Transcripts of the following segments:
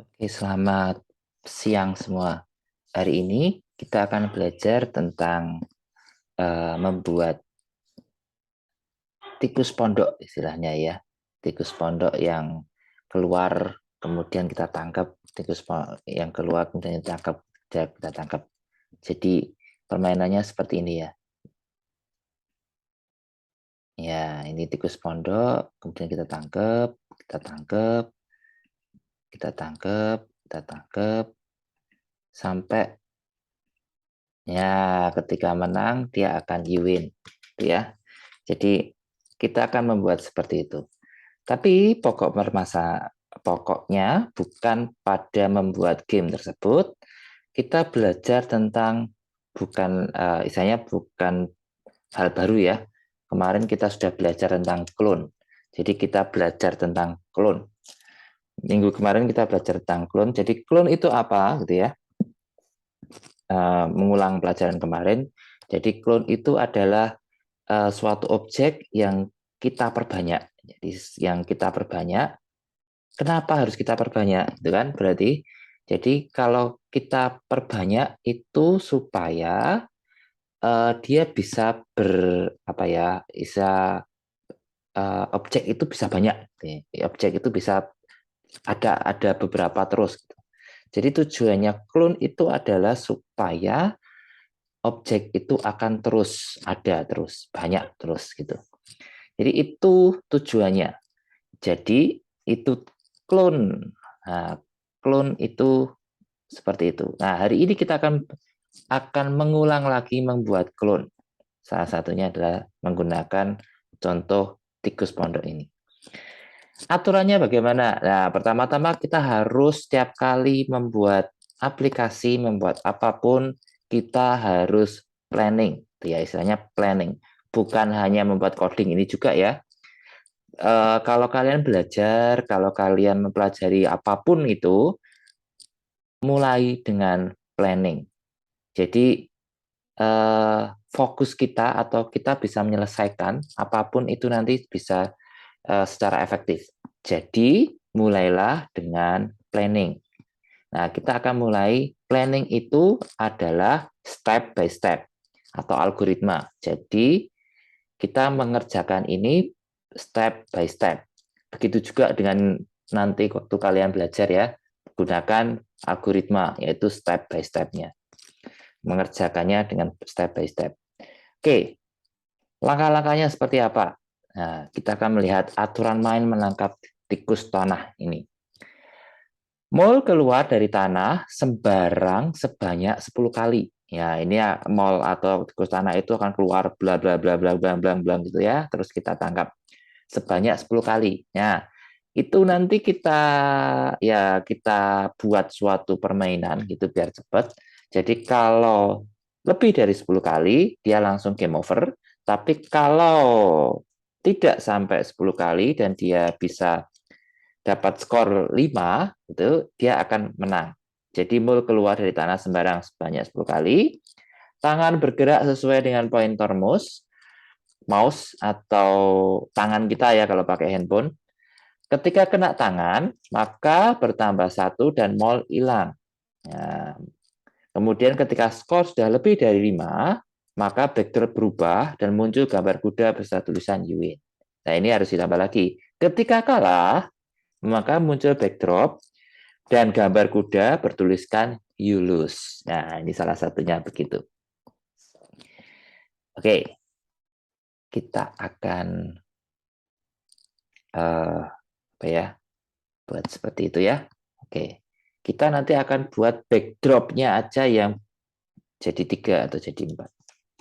Oke, selamat siang semua. Hari ini kita akan belajar tentang membuat tikus pondok istilahnya ya. Tikus pondok yang keluar kemudian kita tangkap, yang keluar kemudian kita tangkap. Jadi permainannya seperti ini ya. Ya, ini tikus pondok, kemudian kita tangkap, kita tangkap, kita tangkap, kita tangkap sampai ya, ketika menang dia akan win, gitu ya. Jadi kita akan membuat seperti itu. Tapi pokoknya bukan pada membuat game tersebut. Kita belajar tentang istilahnya bukan hal baru ya. Kemarin kita sudah belajar tentang clone. Jadi kita belajar tentang clone. Minggu kemarin kita belajar tentang clone. Jadi clone itu apa, gitu ya? Mengulang pelajaran kemarin. Jadi clone itu adalah suatu objek yang kita perbanyak. Jadi yang kita perbanyak, kenapa harus kita perbanyak? Itu kan berarti, jadi kalau kita perbanyak itu supaya dia bisa apa ya, objek itu bisa banyak. Objek itu bisa ada beberapa terus. Jadi tujuannya clone itu adalah supaya objek itu akan terus ada terus banyak terus gitu. Jadi itu tujuannya. Jadi itu clone. Nah, clone itu seperti itu. Nah, hari ini kita akan mengulang lagi membuat clone. Salah satunya adalah menggunakan contoh tikus pondok ini. Aturannya bagaimana? Nah, pertama-tama kita harus setiap kali membuat aplikasi, membuat apapun, kita harus planning. Ya, istilahnya planning. Bukan hanya membuat coding ini juga ya. Kalau kalian belajar, kalau kalian mempelajari apapun itu, mulai dengan planning. Jadi fokus kita atau kita bisa menyelesaikan apapun itu nanti bisa secara efektif. Jadi mulailah dengan planning. Nah, kita akan mulai planning itu adalah step by step atau algoritma. Jadi kita mengerjakan ini step by step. Begitu juga dengan nanti waktu kalian belajar ya, gunakan algoritma, yaitu step by step-nya. Mengerjakannya dengan step by step. Oke, langkah-langkahnya seperti apa? Nah, kita akan melihat aturan main menangkap tikus tanah ini. Mol keluar dari tanah sembarang sebanyak 10 kali. Ya, ini ya mol atau tikus tanah itu akan keluar bla bla bla bla bla bla bla gitu ya. Terus kita tangkap sebanyak 10 kali. Ya, itu nanti kita buat suatu permainan gitu biar cepat. Jadi kalau lebih dari 10 kali dia langsung game over, tapi kalau tidak sampai 10 kali dan dia bisa dapat skor 5, itu dia akan menang. Jadi mul keluar dari tanah sembarang sebanyak 10 kali. Tangan bergerak sesuai dengan pointer mouse atau tangan kita ya kalau pakai handphone. Ketika kena tangan, maka bertambah 1 dan mol hilang. Nah, kemudian ketika skor sudah lebih dari 5, maka backdrop berubah dan muncul gambar kuda beserta tulisan you win. Nah, ini harus ditambah lagi. Ketika kalah, maka muncul backdrop dan gambar kuda bertuliskan you lose. Nah, ini salah satunya begitu. Oke, kita akan apa ya, buat seperti itu ya. Oke, kita nanti akan buat backdropnya aja yang jadi 3 atau jadi 4.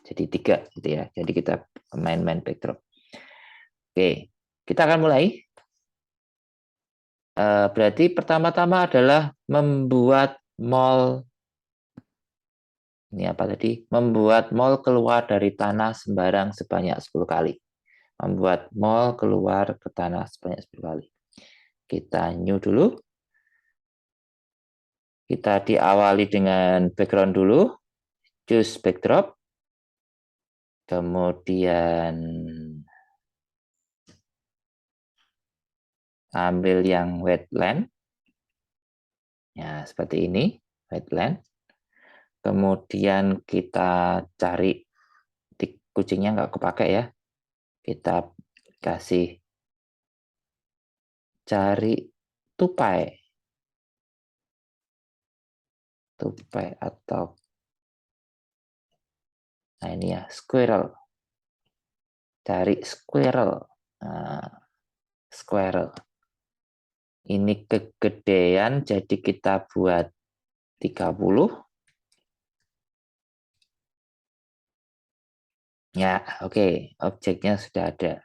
Jadi 3 gitu ya. Jadi kita main-main backdrop. Oke, kita akan mulai. Berarti pertama-tama adalah membuat mall. Ini apa tadi? Membuat mall keluar dari tanah sembarang sebanyak 10 kali. Membuat mall keluar ke tanah sebanyak 10 kali. Kita new dulu. Kita diawali dengan background dulu. Choose backdrop. Kemudian ambil yang wetland. Ya, seperti ini, headline. Kemudian kita cari, di kucingnya nggak kepake ya. Kita kasih cari tupai. Tupai atau, nah ini ya, squirrel. Cari squirrel. Nah, squirrel. Ini kegedean, jadi kita buat 30. Ya, oke. Objeknya sudah ada.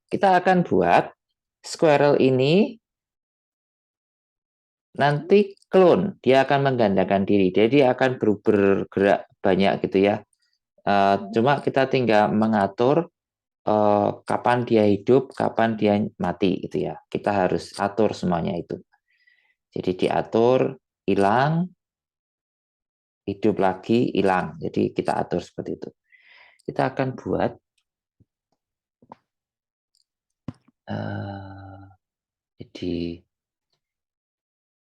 Kita akan buat squirrel ini nanti clone. Dia akan menggandakan diri. Jadi dia akan bergerak banyak gitu ya. Cuma kita tinggal mengatur kapan dia hidup, kapan dia mati gitu ya. Kita harus atur semuanya itu. Jadi diatur, hilang, hidup lagi, hilang. Jadi kita atur seperti itu. Kita akan buat jadi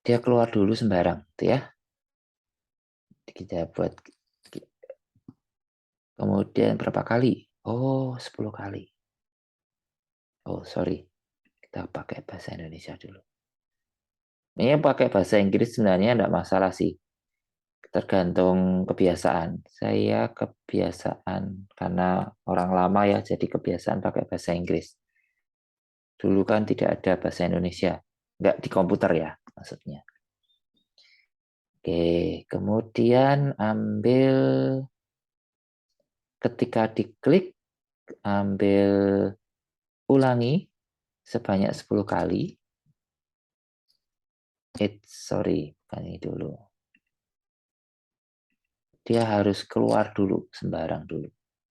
dia keluar dulu sembarang, gitu ya. Kita buat kemudian berapa kali? Oh, 10 kali. Oh, sorry. Kita pakai bahasa Indonesia dulu. Ini pakai bahasa Inggris sebenarnya enggak masalah sih. Tergantung kebiasaan. Saya kebiasaan karena orang lama ya, jadi kebiasaan pakai bahasa Inggris. Dulu kan tidak ada bahasa Indonesia. Enggak di komputer ya, maksudnya. Oke, kemudian ambil, ketika diklik, ambil ulangi sebanyak 10 kali. Sorry, bukan ini dulu. Dia harus keluar dulu, sembarang dulu.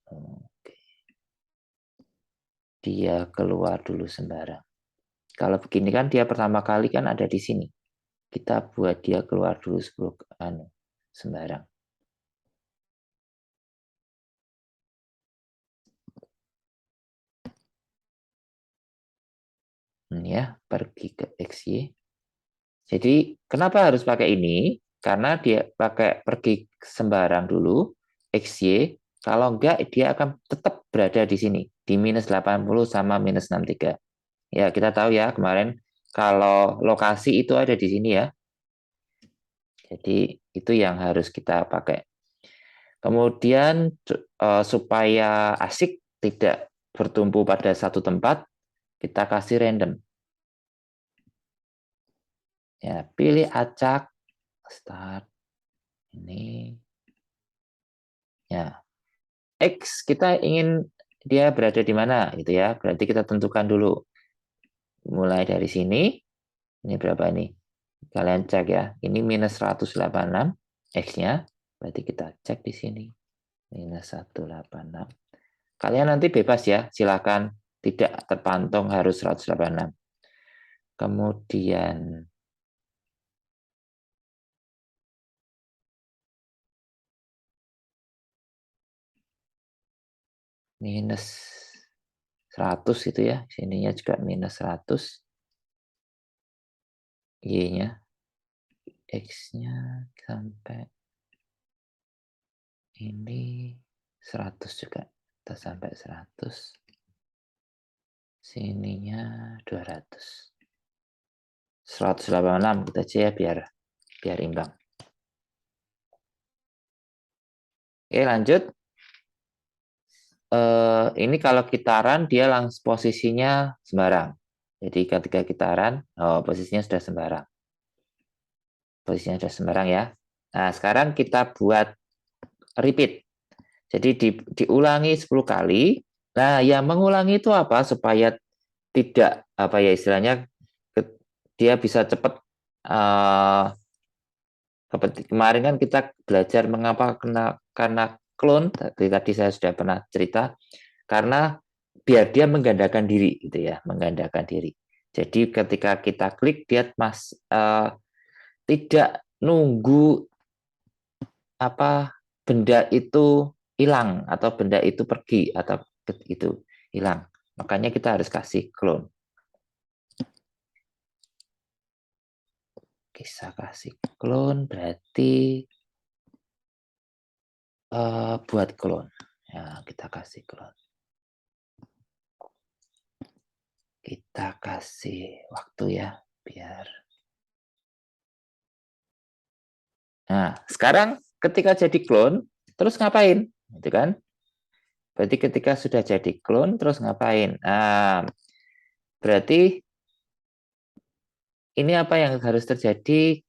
Oke. Dia keluar dulu sembarang. Kalau begini kan dia pertama kali kan ada di sini. Kita buat dia keluar dulu 10 sembarang. Ya, pergi ke XY. Jadi kenapa harus pakai ini? Karena dia pakai pergi sembarang dulu, XY. Kalau enggak, dia akan tetap berada di sini, di minus 80 sama minus 63. Ya, kita tahu ya kemarin, kalau lokasi itu ada di sini ya. Jadi itu yang harus kita pakai. Kemudian supaya asik, tidak bertumpu pada satu tempat, kita kasih random. Ya, pilih acak, start, ini. Ya, X kita ingin dia berada di mana gitu ya. Berarti kita tentukan dulu. Mulai dari sini, ini berapa ini? Kalian cek ya. Ini minus 186 X-nya. Berarti kita cek di sini. Minus 186. Kalian nanti bebas ya. Silakan, tidak terpantung harus 186. Kemudian minus 100 itu ya. Sininya juga minus 100. Y-nya. X-nya sampai ini 100 juga. Kita sampai 100. Sininya 200. 186 kita aja ya, biar imbang. Oke, lanjut. Ini kalau kitaran dia langsung posisinya sembarang. Jadi ketika kitaran, posisinya sudah sembarang. Posisinya sudah sembarang ya. Nah, sekarang kita buat repeat. Jadi diulangi 10 kali. Nah, yang mengulangi itu apa? Supaya tidak, apa ya istilahnya, dia bisa cepat. Kemarin kan kita belajar mengapa karena clone, tadi saya sudah pernah cerita, karena biar dia menggandakan diri gitu ya, menggandakan diri. Jadi ketika kita klik dia tidak nunggu apa benda itu hilang atau benda itu pergi atau itu hilang. Makanya kita harus kasih clone. bisa kasih clone berarti buat clone. Ya, kita kasih clone. Kita kasih waktu ya, biar. Nah, sekarang ketika jadi clone, terus ngapain? Gitu kan? Berarti ketika sudah jadi clone, terus ngapain? Nah, berarti ini apa yang harus terjadi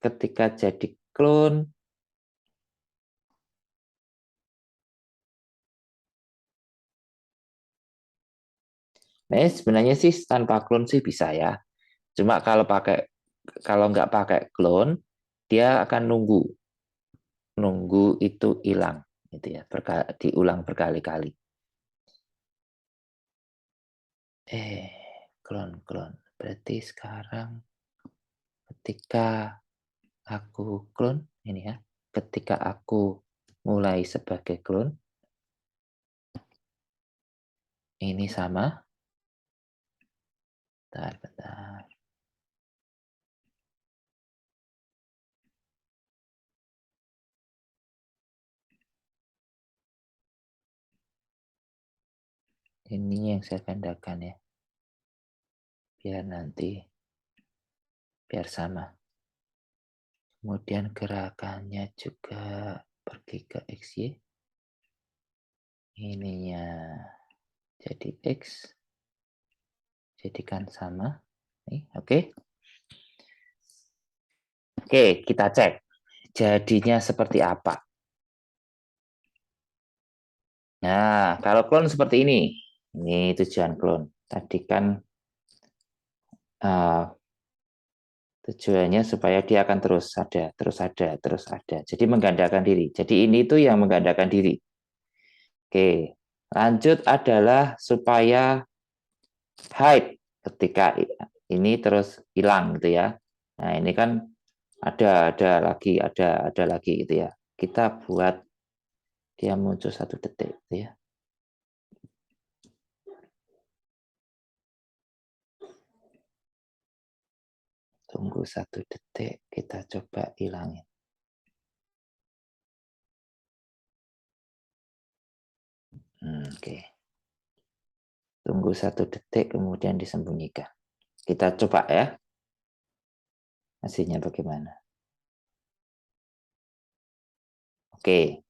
ketika jadi clone? Nah, sebenarnya sih tanpa clone sih bisa ya. Cuma kalau nggak pakai clone, dia akan nunggu itu hilang, gitu ya, diulang berkali-kali. Clone. Berarti sekarang ketika aku clone ini ya, ketika aku mulai sebagai clone, ini sama. Bentar. Ini yang saya gandakan ya, biar sama. Kemudian gerakannya juga pergi ke XY. Ininya jadi X, jadikan sama. Oke. Oke, kita cek. Jadinya seperti apa? Nah, kalau clone seperti ini. Ini tujuan clone. Tadi kan tujuannya supaya dia akan terus ada. Jadi menggandakan diri. Jadi ini tuh yang menggandakan diri. Oke, lanjut adalah supaya hide ketika ini terus hilang gitu ya. Nah, ini kan ada lagi gitu ya. Kita buat dia muncul 1 detik gitu ya. Tunggu 1 detik, kita coba hilangin. Oke. Tunggu 1 detik, kemudian disembunyikan. Kita coba ya, hasilnya bagaimana. Oke.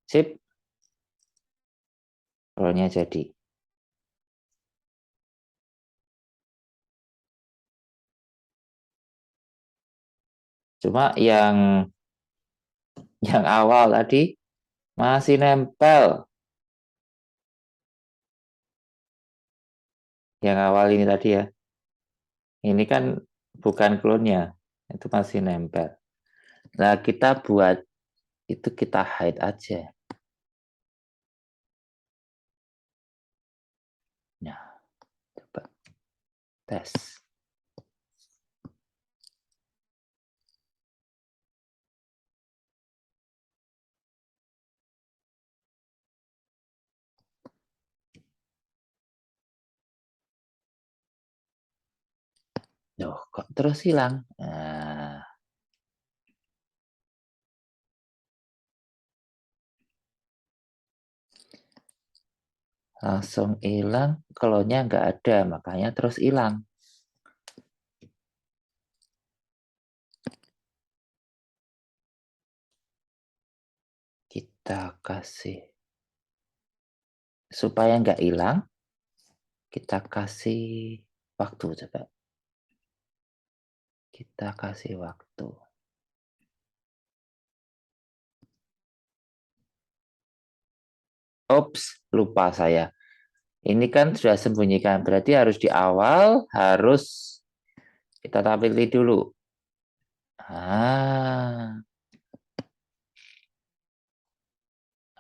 Sip. Rollnya jadi. Cuma yang awal tadi masih nempel. Yang awal ini tadi ya. Ini kan bukan klonnya. Itu masih nempel. Nah, kita buat itu, kita hide aja. Nah, coba tes. Loh, kok terus hilang? Nah, langsung hilang, klonnya nggak ada, makanya terus hilang. Kita kasih, supaya nggak hilang, kita kasih waktu coba. Kita kasih waktu. Ops, lupa saya. Ini kan sudah sembunyikan, berarti harus di awal, harus kita tampilkan dulu.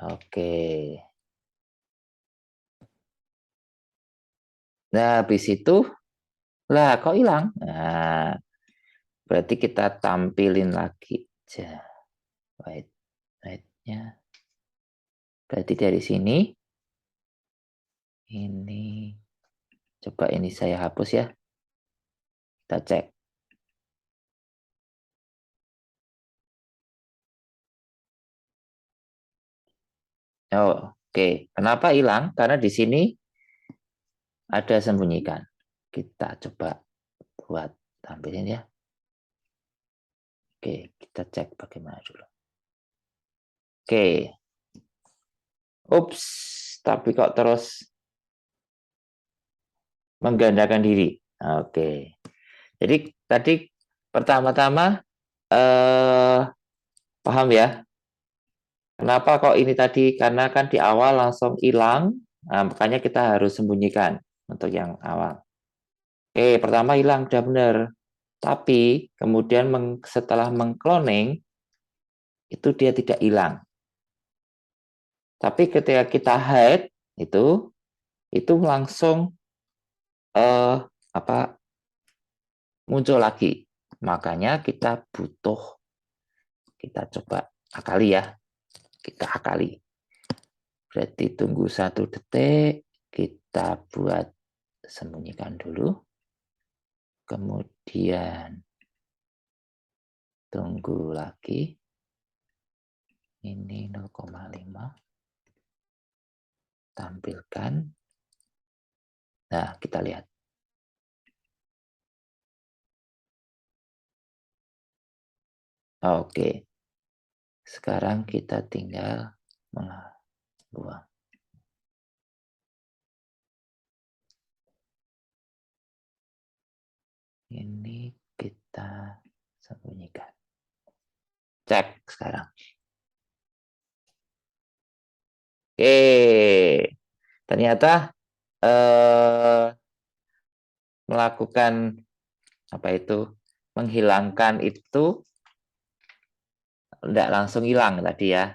Oke. Nah, habis itu, lah kok hilang? Nah, berarti kita tampilin lagi. White-nya. Berarti dari sini, ini Coba ini saya hapus ya. Kita cek. Oh, oke. Kenapa hilang? Karena di sini ada sembunyikan. Kita coba buat tampilin ya. Oke, kita cek bagaimana dulu. Oke. Ups, tapi kok terus menggandakan diri. Oke. Jadi tadi pertama-tama paham ya? Kenapa kok ini tadi? Karena kan di awal langsung hilang, nah, makanya kita harus sembunyikan untuk yang awal. Oke, pertama hilang, udah benar. Tapi kemudian setelah mengcloning, itu dia tidak hilang. Tapi ketika kita hide, itu langsung apa muncul lagi. Makanya kita butuh, kita coba akali ya. Kita akali. Berarti tunggu 1 detik, kita buat sembunyikan dulu. Kemudian tunggu lagi. Ini 0,5. Tampilkan. Nah, kita lihat. Oke. Sekarang kita tinggal buang. Ini kita sembunyikan. Cek sekarang. Oke. Ternyata melakukan apa itu? Menghilangkan itu tidak langsung hilang tadi ya.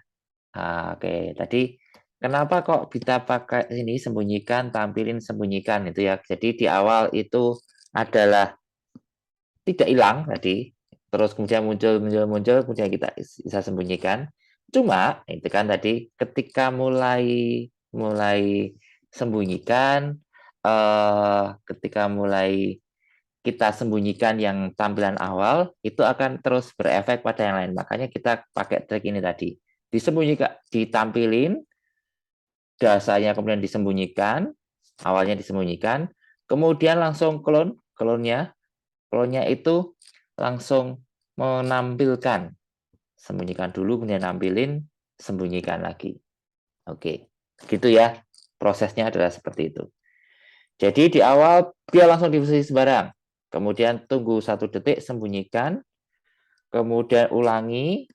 Oke, tadi kenapa kok kita pakai ini sembunyikan, tampilin sembunyikan itu ya. Jadi di awal itu adalah tidak hilang tadi, terus kemudian muncul, kemudian kita bisa sembunyikan. Cuma itu kan tadi ketika mulai sembunyikan, ketika mulai kita sembunyikan yang tampilan awal, itu akan terus berefek pada yang lain. Makanya kita pakai trik ini tadi. Disembunyikan, ditampilin, dasarnya kemudian disembunyikan, awalnya disembunyikan, kemudian langsung klonnya itu langsung menampilkan. Sembunyikan dulu, kemudian nampilin, sembunyikan lagi. Oke, gitu ya. Prosesnya adalah seperti itu. Jadi di awal dia langsung di posisi sembarang. Kemudian tunggu 1 detik, sembunyikan. Kemudian ulangi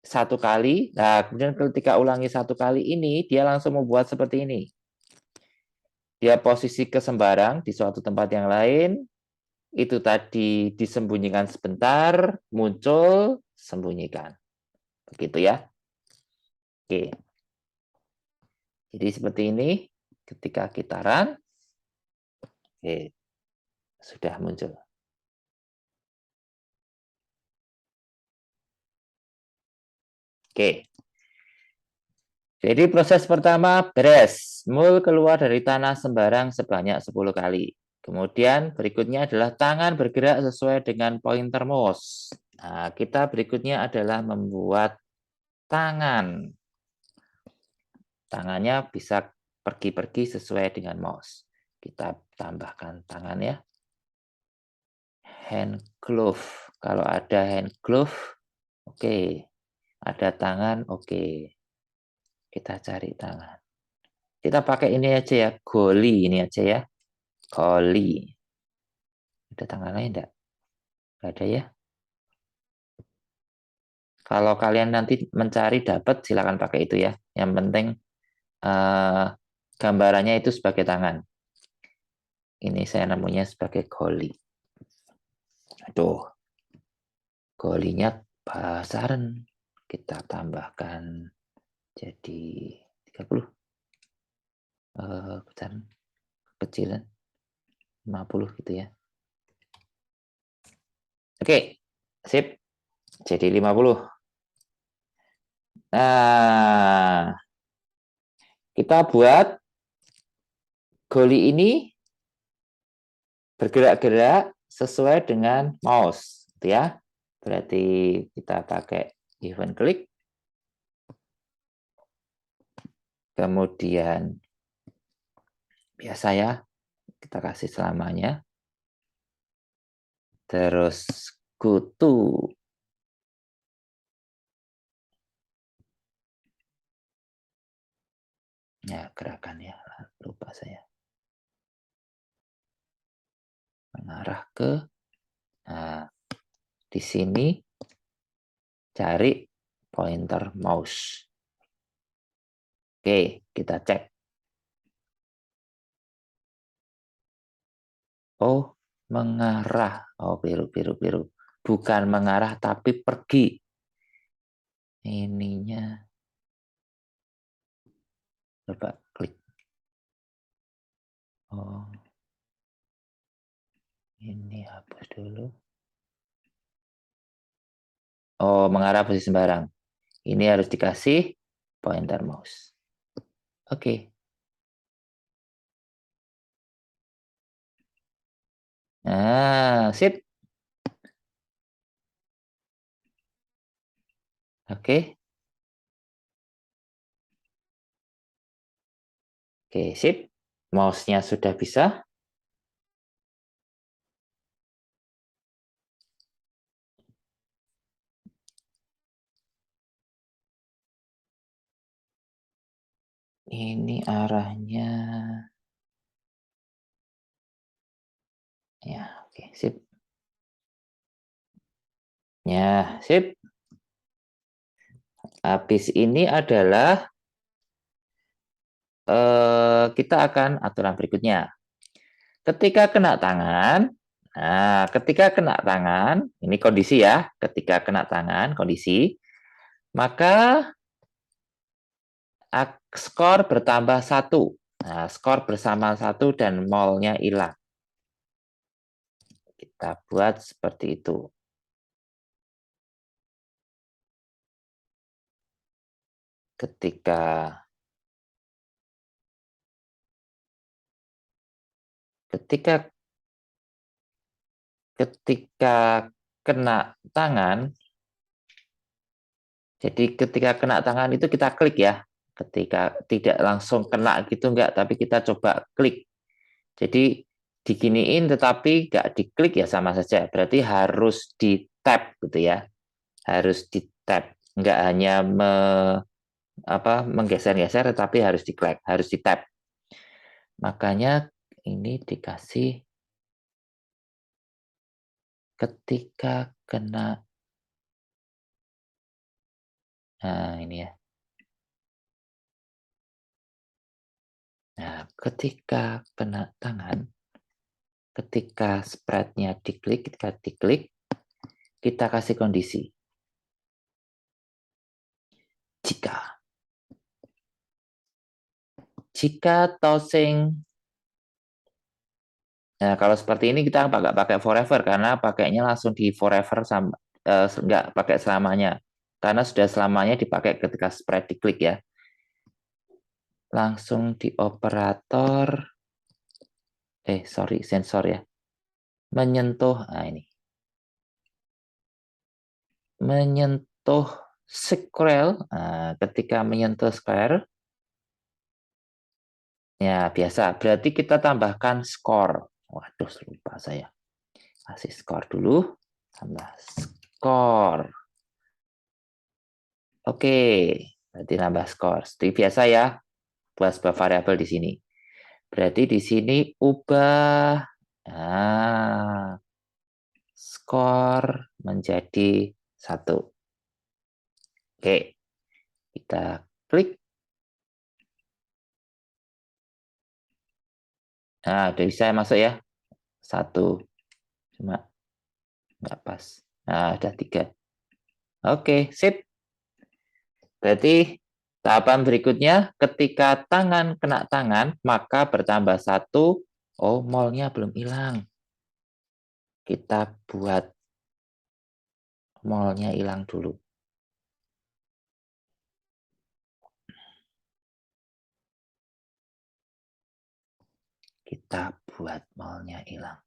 1 kali. Nah, kemudian ketika ulangi 1 kali ini, dia langsung membuat seperti ini. Dia posisi ke sembarang di suatu tempat yang lain. Itu tadi disembunyikan sebentar, muncul, sembunyikan. Begitu ya. Oke. Jadi seperti ini ketika kita run, oke, sudah muncul. Oke. Jadi proses pertama beres. Mul keluar dari tanah sembarang sebanyak 10 kali. Kemudian berikutnya adalah tangan bergerak sesuai dengan pointer mouse. Nah, kita berikutnya adalah membuat tangan. Tangannya bisa pergi-pergi sesuai dengan mouse. Kita tambahkan tangan ya. Hand glove. Kalau ada hand glove, oke. Ada tangan, oke. Kita cari tangan. Kita pakai ini aja ya, goli ini aja ya. Goli. Ada tangan lain enggak? Enggak ada ya. Kalau kalian nanti mencari dapat, silakan pakai itu ya. Yang penting gambarannya itu sebagai tangan. Ini saya namanya sebagai goli. Aduh, golinya besaran. Kita tambahkan jadi 30. Besaran kecilan 50 gitu ya. Oke, sip. Jadi 50. Nah, kita buat goli ini bergerak-gerak sesuai dengan mouse, gitu ya. Berarti kita pakai event klik, kemudian biasa ya, kita kasih selamanya, terus go to, ya gerakan ya, lupa saya, mengarah ke, nah, di sini cari pointer mouse. Oke, kita cek. Oh, mengarah. Oh, biru. Bukan mengarah, tapi pergi. Ininya. Coba klik. Oh, ini hapus dulu. Oh, mengarah posisi sembarang. Ini harus dikasih pointer mouse. Oke. Nah, sip. Oke. Oke, sip. Mouse-nya sudah bisa. Ini arahnya. Ya, oke, sip. Ya, sip. Habis ini adalah kita akan aturan berikutnya. Ketika kena tangan, ini kondisi ya, ketika kena tangan, kondisi, maka skor bertambah 1. Nah, skor bersama 1 dan molnya hilang. Kita buat seperti itu. Ketika ketika ketika kena tangan, jadi ketika kena tangan itu kita klik ya. Ketika tidak langsung kena gitu enggak, tapi kita coba klik. Jadi diginiin tetapi nggak diklik ya sama saja. Berarti harus di tap gitu ya. Harus di tap. Nggak hanya menggeser-geser tetapi harus diklik, harus di tap. Makanya ini dikasih ketika kena. Nah, ini ya. Nah, ketika kena tangan, ketika spreadnya diklik, kita kasih kondisi. Jika tossing. Nah, kalau seperti ini kita nggak pakai forever karena pakainya langsung di forever sama nggak pakai selamanya. Karena sudah selamanya dipakai ketika spread diklik ya. Langsung di operator sensor ya. Menyentuh, nah ini. Menyentuh square, nah, ketika menyentuh square ya biasa, berarti kita tambahkan skor. Waduh, lupa saya. Kasih skor dulu. Tambah skor. Oke, berarti nambah skor. Seperti biasa ya, buat sebuah variabel di sini. Berarti di sini ubah skor menjadi 1. Oke, kita klik. Nah, udah bisa masuk ya. 1, cuma nggak pas. Nah, udah 3. Oke, sip. Berarti tahapan berikutnya, ketika tangan kena tangan, maka bertambah 1. Oh, molnya belum hilang. Kita buat molnya hilang dulu. Kita buat molnya hilang.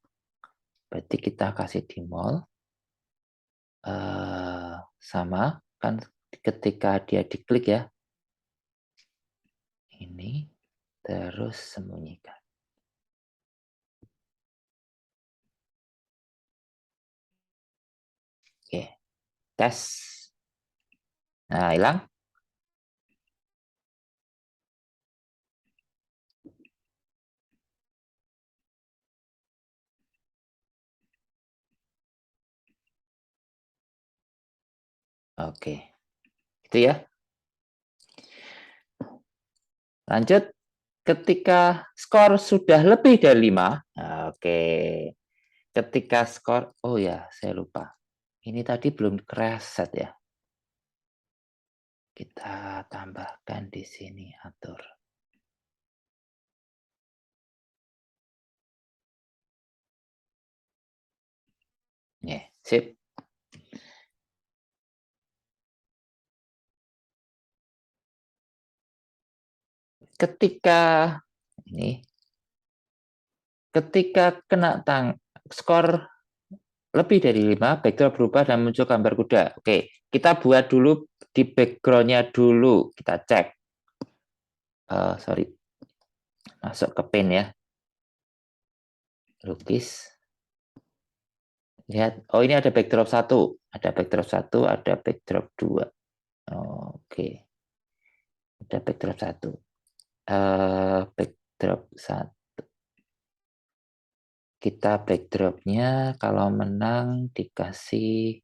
Berarti kita kasih di mall. Sama kan ketika dia diklik ya. Ini terus sembunyikan. Oke, tes. Nah, hilang. Oke, itu ya. Lanjut, ketika skor sudah lebih dari 5. Oke. Ketika skor, oh ya, saya lupa. Ini tadi belum reset ya. Kita tambahkan di sini atur. Ya, sip. Ketika ini ketika kena skor lebih dari 5, backdrop berubah dan muncul gambar kuda. Oke, kita buat dulu di background-nya dulu. Kita cek. Sorry. Masuk ke pen ya. Lukis. Lihat. Oh, ini ada backdrop 1. Ada backdrop 1, ada backdrop 2. Oke. Ada backdrop 1. Backdrop 1. Kita backdropnya kalau menang dikasih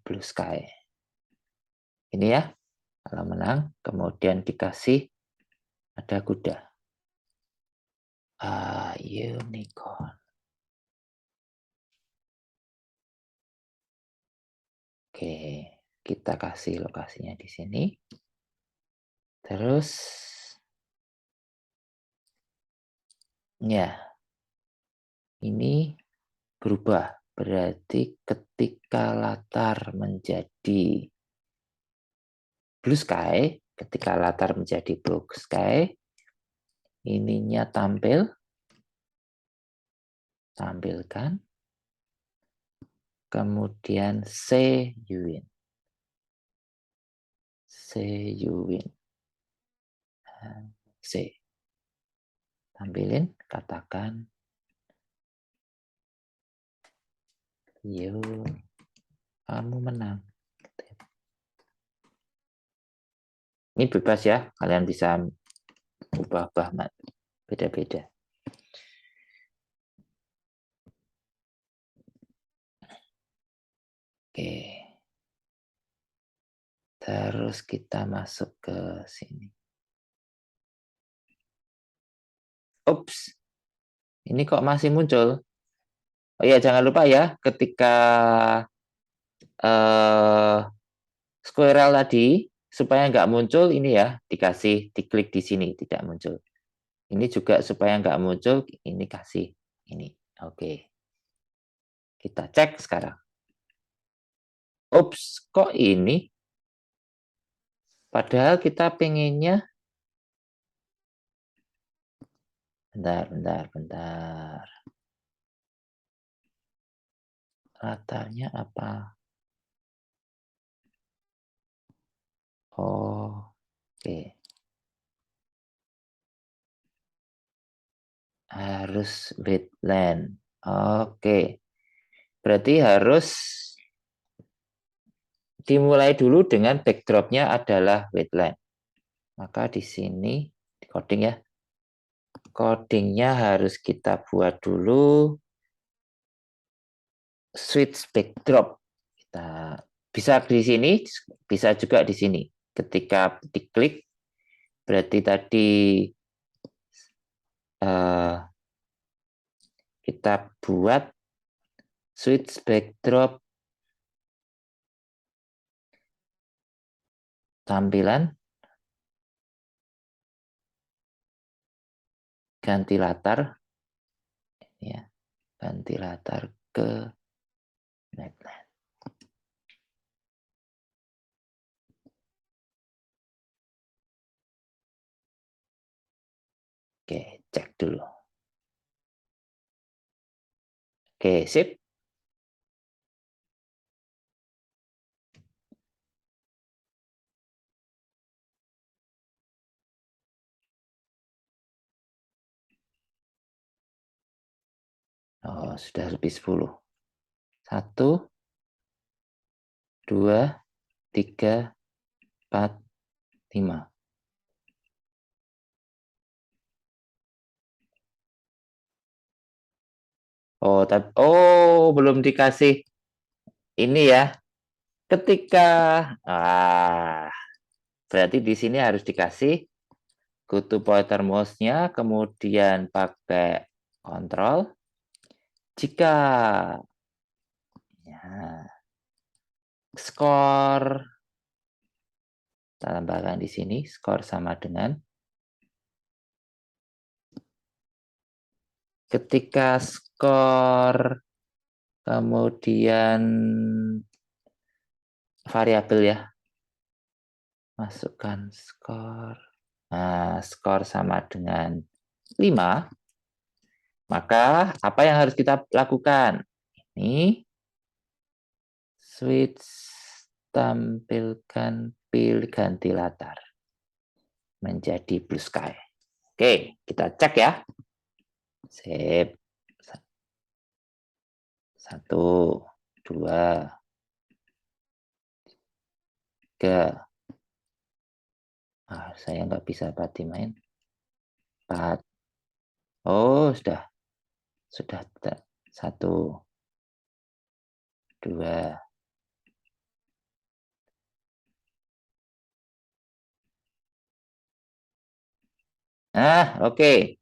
blue sky. Ini ya, kalau menang, kemudian dikasih ada kuda. Unicorn. Oke, kita kasih lokasinya di sini. Terus, ya, ini berubah. Berarti ketika latar menjadi blue sky, ketika latar menjadi blue sky, ininya tampilkan, kemudian say you win. Say you win. Say. Tampilin, katakan, yuk, kamu menang. Ini bebas ya, kalian bisa ubah-ubah beda-beda. Oke. Terus kita masuk ke sini. Ups, ini kok masih muncul? Oh iya, jangan lupa ya, ketika squirrel tadi, supaya nggak muncul, ini ya, diklik di sini, tidak muncul. Ini juga supaya nggak muncul, ini kasih, ini. Oke. Kita cek sekarang. Ups, kok ini? Padahal kita pengennya, bentar. Latarnya apa? Oh, oke. Harus wetland. Oke. Berarti harus dimulai dulu dengan backdropnya adalah wetland. Maka di sini, di coding ya. Codingnya harus kita buat dulu switch backdrop. Kita bisa di sini, bisa juga di sini. Ketika diklik, berarti tadi kita buat switch backdrop tampilan, ganti latar, ya, ganti latar ke wetland. Cek dulu. Oke, sip. Oh, sudah lebih 10. 1, 2, 3, 4, 5. Belum dikasih ini ya. Ketika berarti di sini harus dikasih go to pointer mouse-nya, kemudian pakai kontrol. Jika ya, skor, kita tambahkan di sini, skor sama dengan ketika skor, kemudian variabel ya, masukkan skor. Nah, skor sama dengan 5, maka apa yang harus kita lakukan? Ini switch, tampilkan, pilih ganti latar menjadi blue sky. Oke, kita cek ya. Sip. 1, 2, 3. Saya nggak bisa berarti main. 4. Oh, sudah. 1, 2. Oke.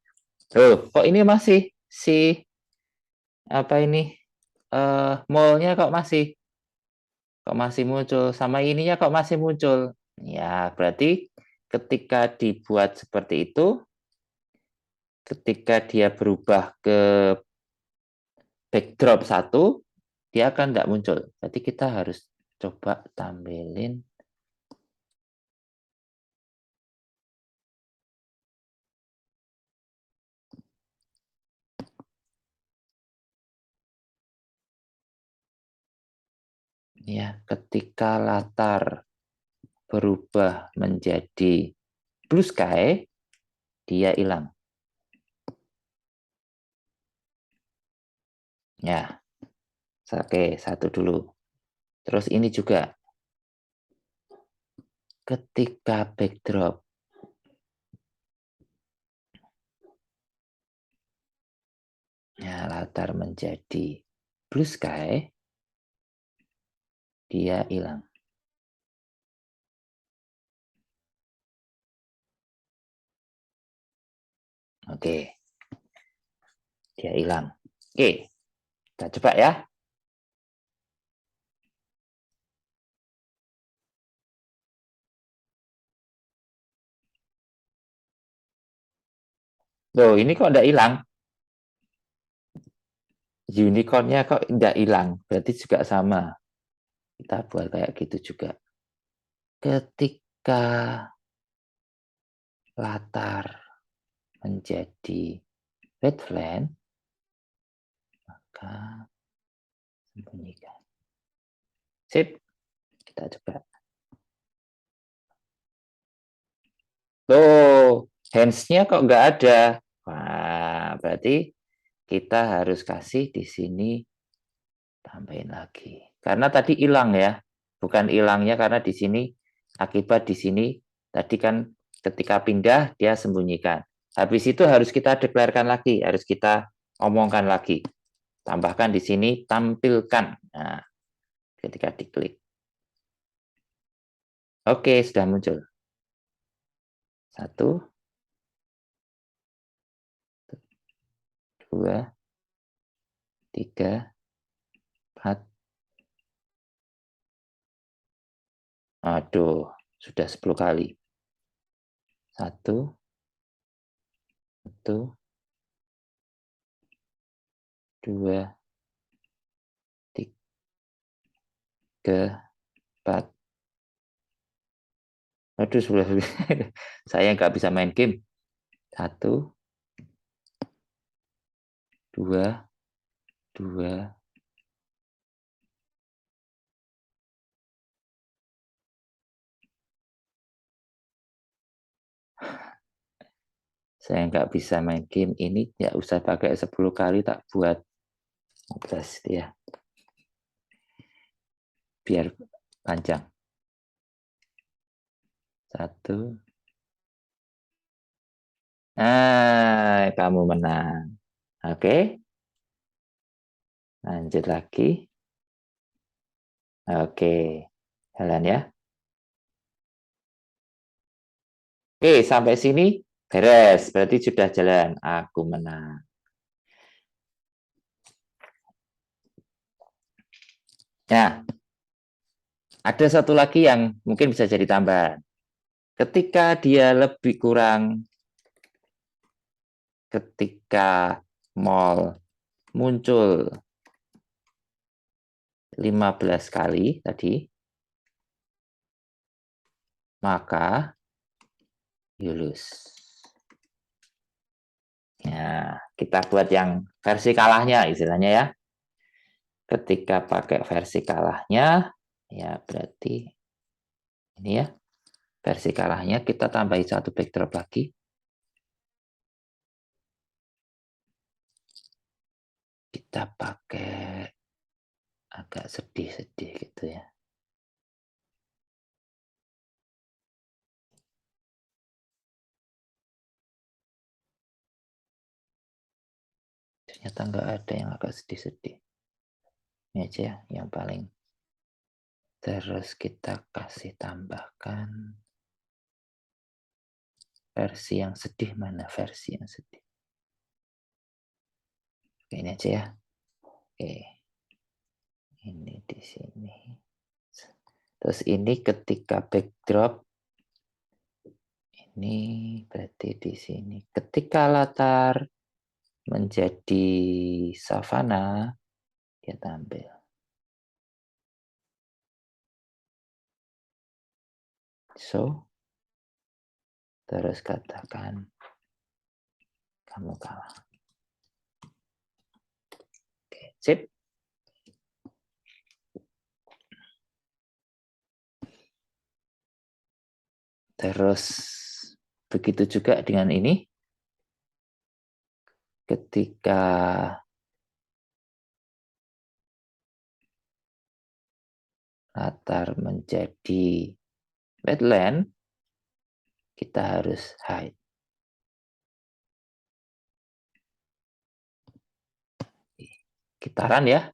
Kok ini masih si apa ini? Mall-nya kok masih muncul, sama ininya kok masih muncul. Ya, berarti ketika dibuat seperti itu, ketika dia berubah ke backdrop 1, dia akan tidak muncul. Jadi kita harus coba tampilin. Ya, ketika latar berubah menjadi blue sky, dia hilang. Ya, oke, 1 dulu. Terus ini juga. Ketika backdrop ya, latar menjadi blue sky, dia hilang. Oke, dia hilang. Oke, kita coba ya. Loh, ini kok tidak hilang? Unicornnya kok tidak hilang? Berarti juga sama. Kita buat kayak gitu juga. Ketika latar menjadi redland, maka sembunyikan. Sip, kita coba. Loh, hands-nya kok nggak ada? Wah, berarti kita harus kasih di sini, tambahin lagi. Karena tadi hilang ya. Bukan hilangnya karena di sini, akibat di sini, tadi kan ketika pindah, dia sembunyikan. Habis itu harus kita deklarkan lagi, harus kita omongkan lagi. Tambahkan di sini, tampilkan. Nah, ketika diklik. Oke, sudah muncul. 1, 2, 3, 4. Aduh, sudah 10 kali. 1, 1, 2, 3, 4. Aduh, sudah. Saya nggak bisa main game. 1, 2, 2. Saya nggak bisa main game ini, nggak usah pakai 10 kali tak buat 15 ya, biar panjang. 1. Kamu menang. Oke, lanjut lagi. Oke, jalan ya. Oke, sampai sini beres. Berarti sudah jalan. Aku menang. Nah, ada satu lagi yang mungkin bisa jadi tambahan. Ketika dia lebih kurang, ketika mall muncul 15 kali tadi, maka you lose. Ya, kita buat yang versi kalahnya istilahnya ya. Ketika pakai versi kalahnya, ya berarti ini ya, versi kalahnya kita tambahin satu backdrop lagi. Kita pakai agak sedih-sedih gitu ya. Ternyata nggak ada yang agak sedih-sedih. Ini aja ya, yang paling. Terus kita kasih tambahkan versi yang sedih. Mana versi yang sedih? Oke, ini aja ya. Oke. Ini di sini. Terus ini ketika backdrop, ini berarti di sini. Ketika latar menjadi savana, dia tampil. So, terus katakan kamu kalah. Oke, sip. Terus begitu juga dengan ini. Ketika latar menjadi wetland, kita harus hide. Gitaran ya.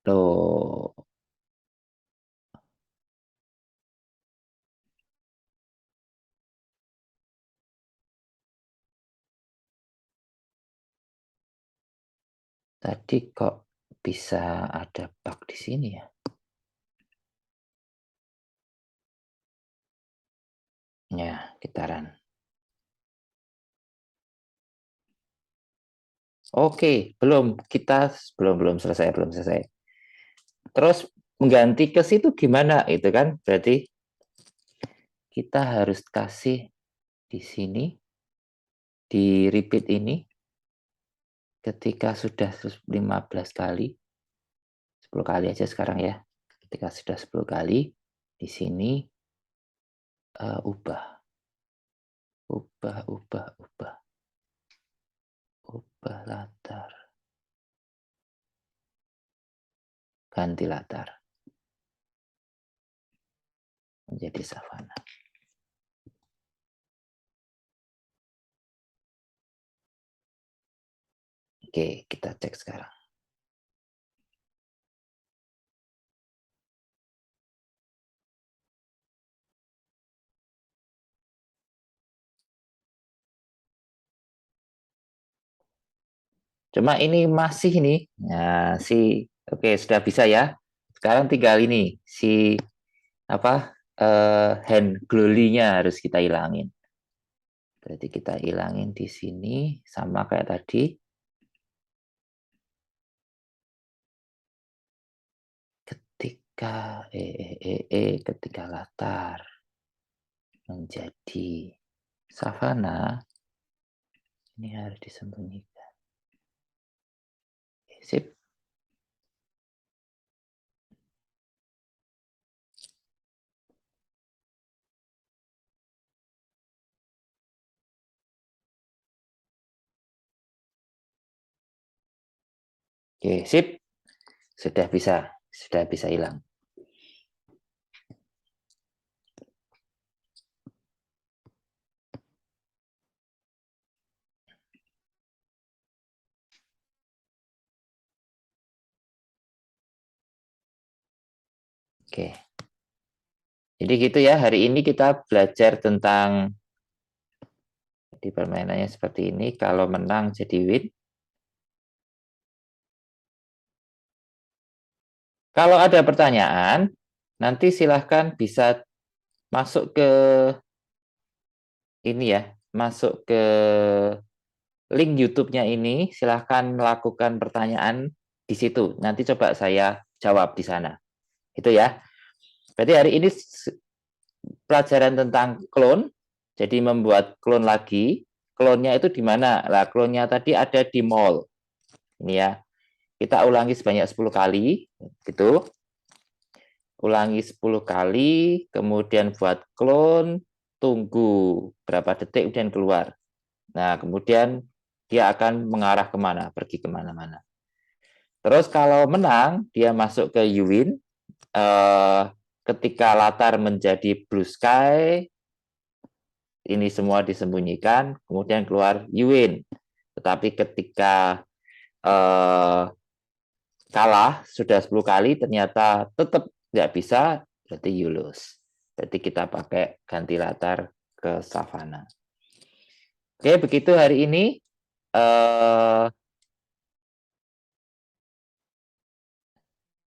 Loh, tadi kok bisa ada bug di sini ya? Ya, gitaran. Oke, belum selesai. Terus mengganti ke situ gimana? Itu kan berarti kita harus kasih di sini, di repeat ini, ketika sudah 15 kali, 10 kali aja sekarang ya. Ketika sudah 10 kali, di sini ubah. Ubah latar. Ganti latar. Menjadi savana. Oke, kita cek sekarang. Cuma ini masih ini. Nah, oke sudah bisa ya. Sekarang tinggal ini apa hand glory-nya harus kita hilangin. Berarti kita hilangin di sini sama kayak tadi. Ketika latar menjadi savana, Ini harus disembunyikan. Sip. Oke, sip. Sudah bisa hilang. Oke. Jadi gitu ya, hari ini kita belajar tentang di permainannya seperti ini. Kalau menang jadi win. Kalau ada pertanyaan, nanti silahkan bisa masuk ke ini ya, masuk ke link YouTube-nya ini. Silahkan melakukan pertanyaan di situ. Nanti coba saya jawab di sana. Itu ya. Berarti hari ini pelajaran tentang clone. Jadi membuat clone lagi. Clone-nya itu di mana? Nah, clone-nya tadi ada di mall. Ini ya. Kita ulangi sebanyak 10 kali. Gitu. Ulangi 10 kali, kemudian buat clone, tunggu berapa detik, kemudian keluar. Nah, kemudian dia akan mengarah kemana, pergi kemana-mana. Terus kalau menang, dia masuk ke Uwin. Ketika latar menjadi blue sky, ini semua disembunyikan, kemudian keluar Uwin. Tetapi ketika kalah, sudah 10 kali, ternyata tetap nggak bisa, berarti you lose. Berarti kita pakai ganti latar ke savana. Oke, begitu hari ini.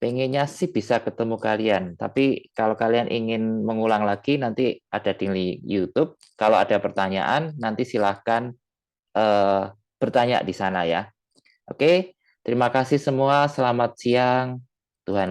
Pengennya sih bisa ketemu kalian, tapi kalau kalian ingin mengulang lagi, nanti ada di YouTube. Kalau ada pertanyaan, nanti silahkan bertanya di sana ya. Oke, terima kasih semua. Selamat siang.